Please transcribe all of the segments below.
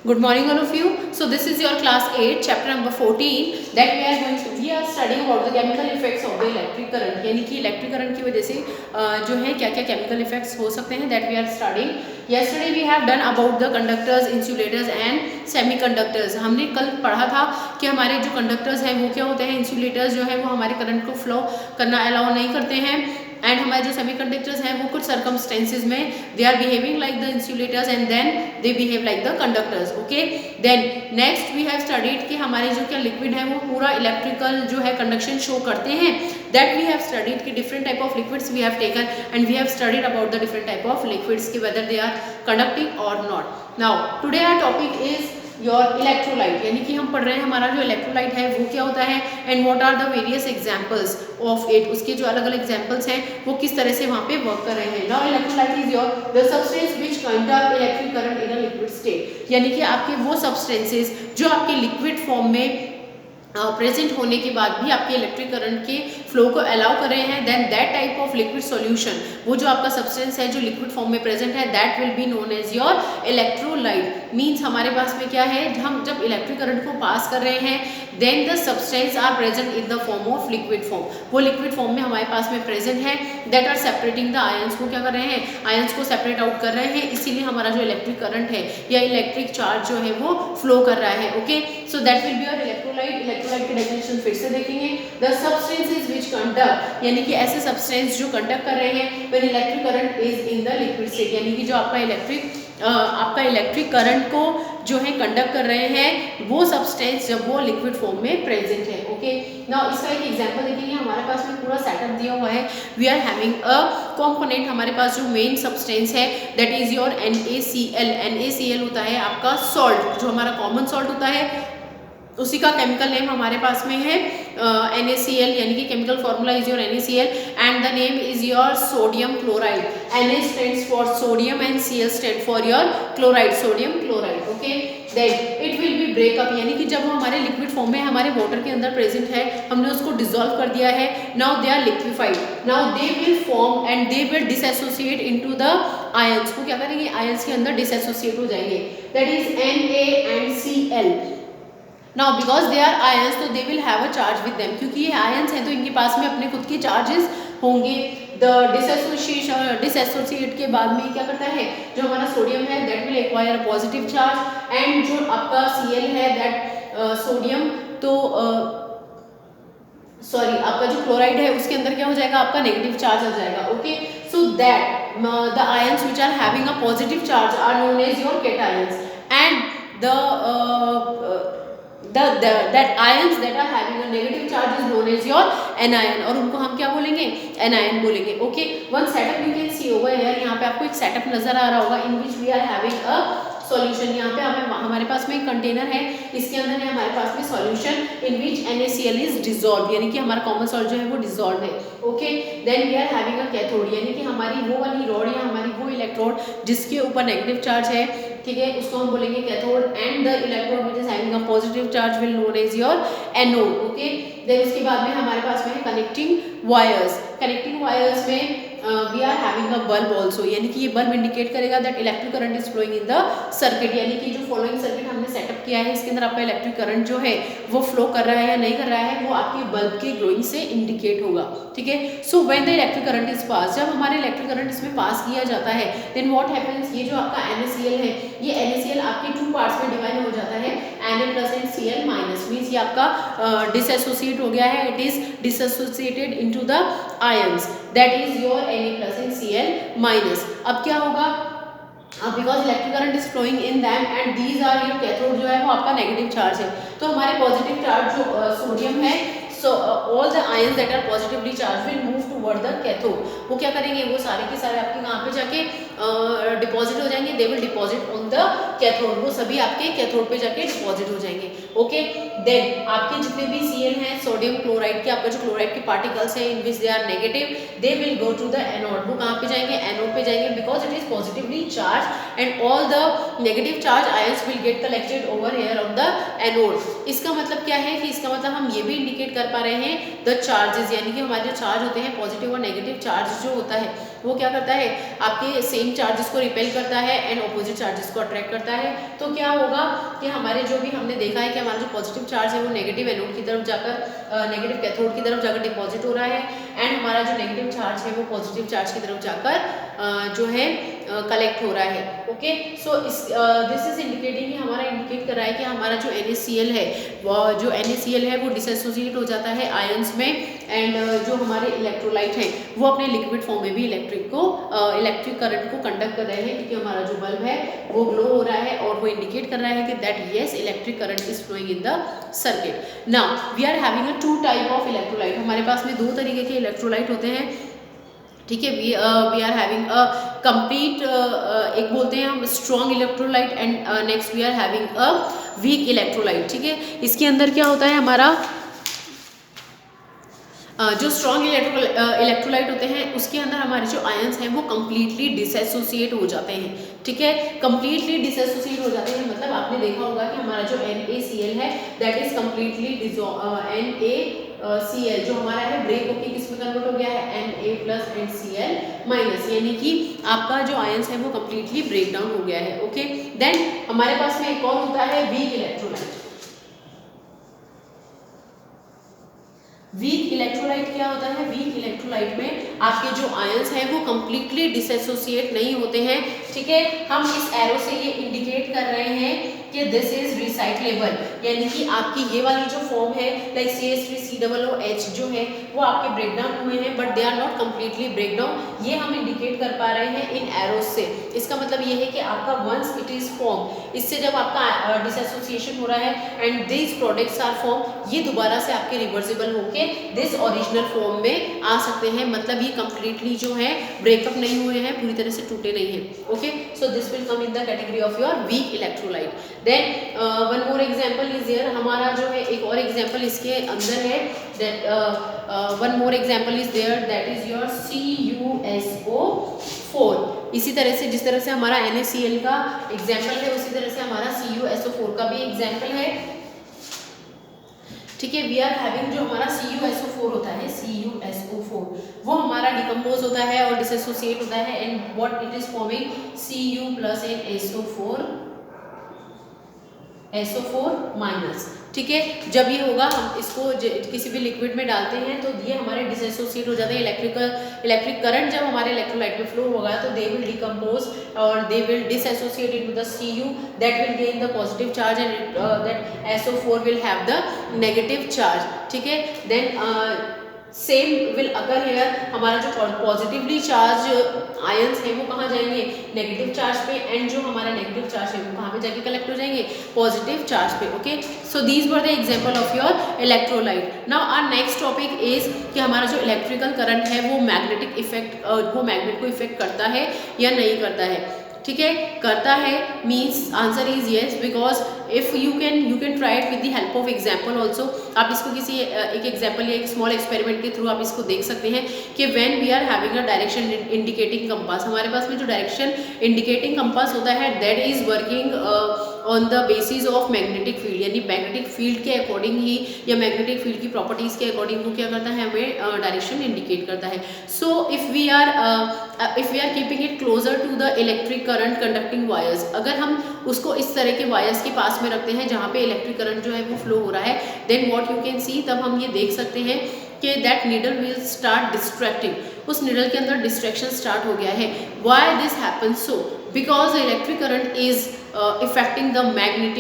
Good morning all of you. So this is your class 8 chapter number 14 that we are studying about the chemical effects of the electric current. यानी कि electric current की वजह से जो है क्या क्या केमिकल इफेक्ट्स हो सकते हैं that we are studying. Yesterday we have done about the conductors, insulators and semiconductors. हमने कल पढ़ा था कि हमारे जो कंडक्टर्स हैं वो क्या होते हैं, इंसुलेटर्स जो है वो हमारे करंट को फ्लो करना अलाउ नहीं करते हैं एंड हमारे जो सेमीकंडक्टर्स हैं वो कुछ सर्कमस्टेंसेज में they are behaving like the insulators and then they behave like the conductors. Okay, then next we have studied कि हमारे जो क्या लिक्विड है वो पूरा इलेक्ट्रिकल जो है कंडक्शन शो करते हैं. दैट वी हैव स्टडीड कि different type of liquids we have taken and we have studied about the different type of liquids कि वेदर दे आर कंडक्टिंग और not. Now today our topic is your electrolyte, यानी कि हम पढ़ रहे हैं हमारा जो इलेक्ट्रोलाइट है वो क्या होता है and what are the various examples of it. उसके जो अलग अलग एग्जांपल्स हैं वो किस तरह से वहाँ पे वर्क कर रहे हैं. Now electrolyte is your the substance which conduct electric current in a liquid state, यानी कि आपके वो सब्सटेंसेस जो आपके लिक्विड फॉर्म में प्रेजेंट होने के बाद भी आपके इलेक्ट्रिक करंट के फ्लो को अलाउ कर रहे हैं. Then that type of liquid solution, वो जो आपका सब्सटेंस है जो लिक्विड फॉर्म में प्रेजेंट है, that will be known as your electrolyte. Means हमारे पास में क्या है, हम जब इलेक्ट्रिक करंट को पास कर रहे हैं then the substance are present in the form of liquid form. वो लिक्विड फॉर्म में हमारे पास में प्रेजेंट है, that are separating the ions. को क्या कर रहे हैं, आयंस को सेपरेट आउट कर रहे हैं, इसीलिए हमारा जो इलेक्ट्रिक करंट है या इलेक्ट्रिक चार्ज जो है वो फ्लो कर रहा है. Okay, so that will be your electrolyte. Electrolyte की डेफिनेशन फिर से देखेंगे. द सब्सटेंसेस व्हिच कंडक्ट, यानी कि ऐसे सब्सटेंस जो कंडक्ट कर रहे हैं when electric current is in the liquid state, यानी कि जो आपका इलेक्ट्रिक करंट को जो है कंडक्ट कर रहे हैं वो सब्सटेंस जब वो लिक्विड फॉर्म में प्रेजेंट है. ओके, नाउ इसका एक एग्जांपल देखेंगे. हमारे पास में पूरा सेटअप दिया हुआ है. We are having a component, हमारे पास जो मेन सब्सटेंस है that is your NaCl. NaCl होता है आपका सॉल्ट, जो हमारा कॉमन सॉल्ट होता है उसी का केमिकल नेम हमारे पास में है NaCl, यानी कि chemical formula is your NaCl and the name is your sodium chloride. Na stands for sodium and Cl stand for your chloride, sodium chloride. Okay, then it will be breakup, यानी कि जब वो हमारे liquid form में हमारे water के अंदर present है, हमने उसको डिसॉल्व कर दिया है. Now they are liquefied. Now they will form and they will dissociate into the ions. को क्या करेंगे, आयंस के अंदर डिसएसोसिएट हो जाएंगे. That is Na and Cl. Now because they are ions तो they will have a charge with them, क्योंकि ये आयंस हैं तो इनके पास में अपने खुद के चार्जेस होंगे. द डिसएसोसिएट के बाद में क्या करता है, जो हमारा सोडियम है that will acquire a positive charge and जो आपका Cl है दैट सोडियम तो सॉरी आपका जो क्लोराइड है उसके अंदर क्या हो जाएगा, आपका नेगेटिव चार्ज आ जाएगा. Okay, so that the ions which are having a positive charge are known as your cations and that ions that are having a negative charge is known as your anion, और उनको हम क्या बोलेंगे, anion बोलेंगे. Okay, one setup you can see over here. यहाँ पे आपको एक सेटअप नजर आ रहा होगा in which we are having a solution. यहाँ पे हमारे पास में एक कंटेनर है, इसके अंदर है हमारे पास में solution in which NaCl is dissolve, यानी कि हमारा कॉमन सॉल्ट जो है वो डिसॉल्व है. Okay, then we are having a cathode, यानी कि हमारी वो वाली रॉड या हमारी वो इलेक्ट्रोड जिसके ऊपर नेगेटिव चार्ज है, ठीक है, उसको हम बोलेंगे cathode. And the electrode which is having a positive charge will known as your anode. Okay, then उसके बाद में हमारे पास में है कनेक्टिंग वायर्स. कनेक्टिंग वायर्स में we are having a bulb also, यानी कि ये बल्ब इंडिकेट करेगा that electric current is flowing in the circuit, यानी कि जो फॉलोइंग सर्किट हमने सेटअप किया है इसके अंदर आपका इलेक्ट्रिक करंट जो है वो फ्लो कर रहा है या नहीं कर रहा है वो आपके बल्ब के ग्लोइंग से इंडिकेट होगा. ठीक है, so when the electric current is pass, जब हमारे इलेक्ट्रिक करंट इसमें पास किया जाता है देन व्हाट हैपेंस, ये जो आपका NaCl है ये NaCl आपके टू पार्ट्स में डिवाइड हो जाता है, Na plus and Cl minus. Means ये आपका डिसएसोसिएट हो गया है, it is dissociated into the ions that is your Na plus and Cl minus. अब क्या होगा, because electric current is flowing in them and these are your cathode, जो है वो आपका नेगेटिव चार्ज है. तो हमारे पॉजिटिव चार्ज जो सोडियम है, so all the ions that are positively charged will move toward the cathode. वो क्या करेंगे, वो सारे के सारे आपके कहाँ पे जाके डिपॉजिट हो जाएंगे, they will deposit on the cathode. वो सभी आपके कैथोड पे जाके डिपॉजिट हो जाएंगे. ओके, देन आपके जितने भी Cl हैं सोडियम क्लोराइड के, आपका जो क्लोराइड के पार्टिकल्स हैं in which they are negative, they will go to the anode. वो कहाँ पे जाएंगे, एनोड पे जाएंगे because it is positively charge and all the negative charge ions will get collected over here on the anode. इसका मतलब क्या है कि इसका मतलब हम ये भी इंडिकेट कर पा रहे हैं द चार्जेस, यानी कि हमारे जो चार्ज होते हैं पॉजिटिव और नेगेटिव चार्ज जो होता है वो क्या करता है आपके सेम चार्जेस को रिपेल करता है एंड ऑपोजिट चार्जेस को अट्रैक्ट करता है। तो क्या होगा कि हमारे जो भी हमने देखा है कि हमारा जो पॉजिटिव चार्ज है वो नेगेटिव एनोड की तरफ जाकर नेगेटिव कैथोड की तरफ जाकर डिपॉजिट हो रहा है एंड हमारा जो नेगेटिव चार्ज है वो पॉजिटिव चार्ज की तरफ जाकर जो है कलेक्ट हो रहा है। Okay, so this is indicating कि हमारा इंडिकेट कर रहा है कि हमारा जो NaCl है वो डिसएसोसिएट हो जाता है आयंस में एंड जो हमारे इलेक्ट्रोलाइट हैं वो अपने लिक्विड फॉर्म में भी इलेक्ट्रिक करंट को कंडक्ट कर रहे हैं, क्योंकि हमारा जो बल्ब है वो ग्लो हो रहा है और वो इंडिकेट कर रहा है कि that yes electric current is flowing in the circuit. Now we are having a 2 type of electrolyte, हमारे पास में 2 तरीके के इलेक्ट्रोलाइट होते हैं। ठीक है, we are having a complete एक बोलते हैं हम strong electrolyte and next we are having a weak electrolyte. ठीक है, इसके अंदर क्या होता है हमारा जो स्ट्रॉन्ग इलेक्ट्रोलाइट होते हैं उसके अंदर हमारे जो आयंस हैं वो कम्प्लीटली डिसएसोसिएट हो जाते हैं। ठीक है, कम्प्लीटली डिसएसोसिएट हो जाते हैं मतलब आपने देखा होगा कि हमारा जो NaCl है दैट इज कम्प्लीटली NaCl जो हमारा है ब्रेक होके किस में कन्वर्ट हो गया है Na plus and Cl minus, यानी कि आपका जो आयंस है वो कम्प्लीटली ब्रेक डाउन हो गया है। ओके, देन हमारे पास में एक और होता है वीक इलेक्ट्रोलाइट। वीक इलेक्ट्रोलाइट क्या होता है? वीक इलेक्ट्रोलाइट में आपके जो आयंस हैं वो कम्प्लीटली डिसएसोसिएट नहीं होते हैं। ठीक है, हम इस एरो से ये इंडिकेट कर रहे हैं कि दिस इज रिसाइक्लेबल, यानी कि आपकी ये वाली जो फॉर्म है लाइक CH3COOH जो है वो आपके ब्रेक डाउन हुए हैं but they are not completely break down, ये हम इंडिकेट कर पा रहे हैं इन एरोस से। इसका मतलब ये है कि आपका वंस इट इज फॉर्म, इससे जब आपका डिसएसोसिएशन हो रहा है and this products are form, ये दोबारा से आपके रिवर्सिबल होके दिस ओरिजिनल फॉर्म में आ सकते हैं, मतलब ये कंप्लीटली जो है ब्रेकअप नहीं हुए हैं, पूरी तरह से टूटे नहीं हैं। Okay, so this will come in the category of your weak electrolyte. Then one more example is there, हमारा जो है एक और एग्जांपल इसके अंदर है that one more example is there that is your CuSO4। इसी तरह से जिस तरह से हमारा NaCl का एग्जांपल है उसी तरह से हमारा CuSO4 का भी एग्जांपल है। ठीक है, वी आर हैविंग जो हमारा CuSO4 होता है, CuSO4 वो हमारा डिकम्पोज होता है और डिसएसोसिएट होता है and what it is forming Cu plus and SO4 minus. ठीक है, जब ये होगा हम इसको किसी भी लिक्विड में डालते हैं तो ये हमारे डिसएसोसिएट हो जाते हैं। इलेक्ट्रिक करंट जब हमारे इलेक्ट्रोलाइट में फ्लो होगा तो दे विल डिकम्पोज और दे will dissociate into the Cu, that will gain the positive charge and that SO4 will have the negative charge. ठीक है, देन सेम विल अगर हियर, हमारा जो पॉजिटिवली चार्ज आयंस है वो कहाँ जाएंगे? नेगेटिव चार्ज पे, एंड जो हमारा नेगेटिव चार्ज है वो कहाँ पे जाके कलेक्ट हो जाएंगे? पॉजिटिव चार्ज पे। Okay, so these were the example of your electrolyte. Now our next topic is कि हमारा जो इलेक्ट्रिकल करंट है वो मैग्नेटिक इफेक्ट वो मैग्नेट को इफेक्ट करता है या नहीं करता है? ठीक है, करता है means answer is yes, because if you can try it with the help of example also. आप इसको किसी एक एग्जाम्पल या एक स्मॉल एक्सपेरिमेंट के थ्रू आप इसको देख सकते हैं कि when we are having a direction indicating compass, हमारे पास में जो डायरेक्शन इंडिकेटिंग कंपास होता है that is working on the basis of magnetic field, यानी मैग्नेटिक फील्ड के अकॉर्डिंग ही या मैग्नेटिक फील्ड की प्रॉपर्टीज़ के अकॉर्डिंग वो क्या करता है? हमें डायरेक्शन इंडिकेट करता है। So if we are keeping it closer to the electric current conducting wires, अगर हम उसको इस तरह के वायर्स के पास में रखते हैं जहाँ पे इलेक्ट्रिक करंट जो है वो फ्लो हो रहा है, then what you can see, तब हम ये देख सकते हैं कि that needle will start distracting, उस नीडल के अंदर डिस्ट्रैक्शन स्टार्ट हो गया है। Why this happens so? Because electric current is effecting the magnet,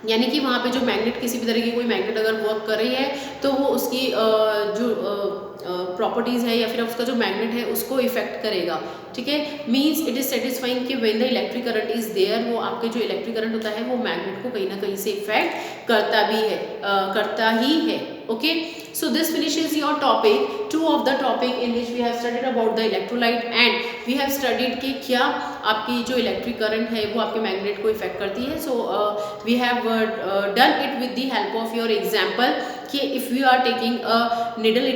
यानी कि वहाँ पे जो मैग्नेट, किसी भी तरह की कोई मैग्नेट अगर वर्क कर रही है तो वो उसकी जो प्रॉपर्टीज़ है या फिर उसका जो मैग्नेट है उसको इफेक्ट करेगा। ठीक है, मीन्स इट इज सेटिस्फाइंग कि when the electric current is there, वो आपके जो इलेक्ट्रिक करंट होता है वो मैग्नेट को कहीं ना कहीं से इफेक्ट करता ही है। Okay, So this finishes your topic 2 of the topic in which we have studied about the electrolyte and we have studied कि क्या आपकी जो इलेक्ट्रिक करंट है वो आपके मैग्नेट को इफेक्ट करती है. So we have done it with the help of your example कि if you are taking a needle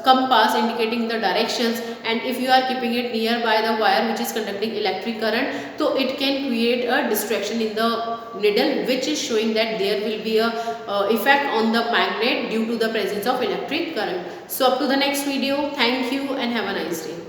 compass indicating the directions and if you are keeping it nearby the wire which is conducting electric current, so it can create a distraction in the needle which is showing that there will be a effect on the magnet due to the presence of electric current. So up to the next video, thank you and have a nice day.